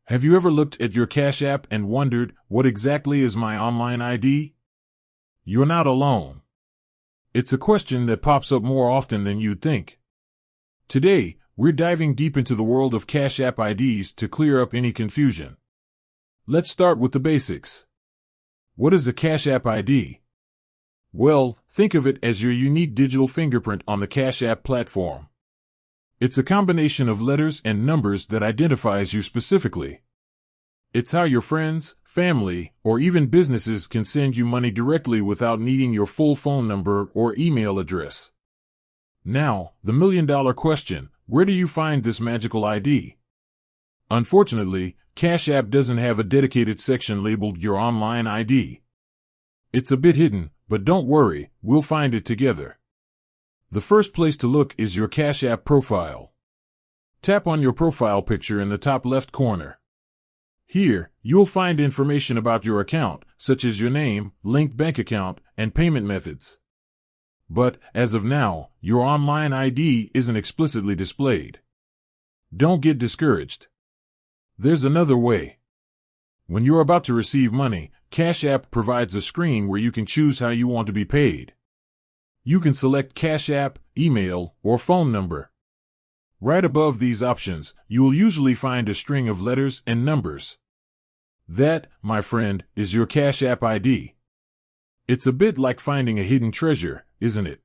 Have you ever looked at your Cash App and wondered, what exactly is my online ID? You're not alone. It's a question that pops up more often than you'd think. Today, we're diving deep into the world of Cash App IDs to clear up any confusion. Let's start with the basics. What is a Cash App ID? Well, think of it as your unique digital fingerprint on the Cash App platform. It's a combination of letters and numbers that identifies you specifically. It's how your friends, family, or even businesses can send you money directly without needing your full phone number or email address. Now, the million-dollar question, where do you find this magical ID? Unfortunately, Cash App doesn't have a dedicated section labeled Your Online ID. It's a bit hidden, but don't worry, we'll find it together. The first place to look is your Cash App profile. Tap on your profile picture in the top left corner. Here, you'll find information about your account, such as your name, linked bank account, and payment methods. But, as of now, your online ID isn't explicitly displayed. Don't get discouraged. There's another way. When you're about to receive money, Cash App provides a screen where you can choose how you want to be paid. You can select Cash App, email, or phone number. Right above these options, you will usually find a string of letters and numbers. That, my friend, is your Cash App ID. It's a bit like finding a hidden treasure, isn't it?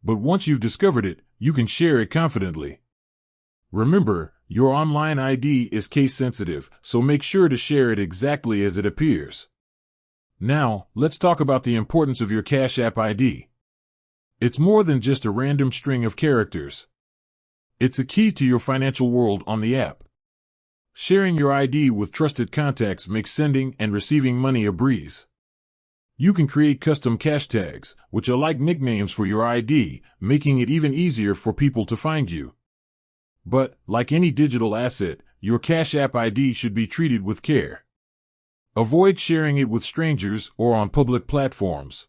But once you've discovered it, you can share it confidently. Remember, your online ID is case sensitive, so make sure to share it exactly as it appears. Now, let's talk about the importance of your Cash App ID. It's more than just a random string of characters. It's a key to your financial world on the app. Sharing your ID with trusted contacts makes sending and receiving money a breeze. You can create custom cash tags, which are like nicknames for your ID, making it even easier for people to find you. But, like any digital asset, your Cash App ID should be treated with care. Avoid sharing it with strangers or on public platforms.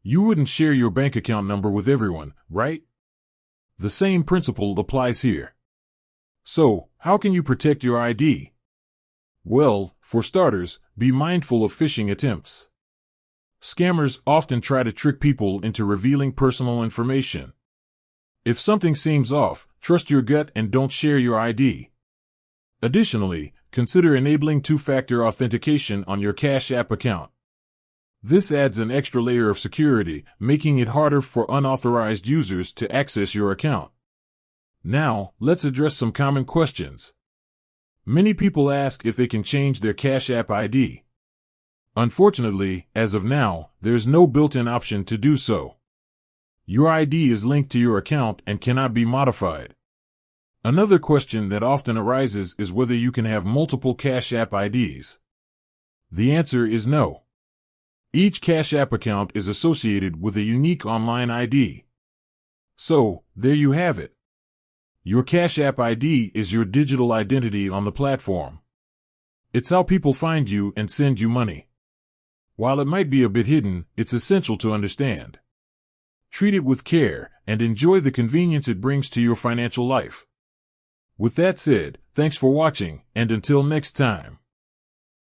You wouldn't share your bank account number with everyone, right? The same principle applies here. So, how can you protect your ID? Well, for starters, be mindful of phishing attempts. Scammers often try to trick people into revealing personal information. If something seems off, trust your gut and don't share your ID. Additionally, consider enabling two-factor authentication on your Cash App account. This adds an extra layer of security, making it harder for unauthorized users to access your account. Now, let's address some common questions. Many people ask if they can change their Cash App ID. Unfortunately, as of now, there's no built-in option to do so. Your ID is linked to your account and cannot be modified. Another question that often arises is whether you can have multiple Cash App IDs. The answer is no. Each Cash App account is associated with a unique online ID. So, there you have it. Your Cash App ID is your digital identity on the platform. It's how people find you and send you money. While it might be a bit hidden, it's essential to understand. Treat it with care and enjoy the convenience it brings to your financial life. With that said, thanks for watching, and until next time.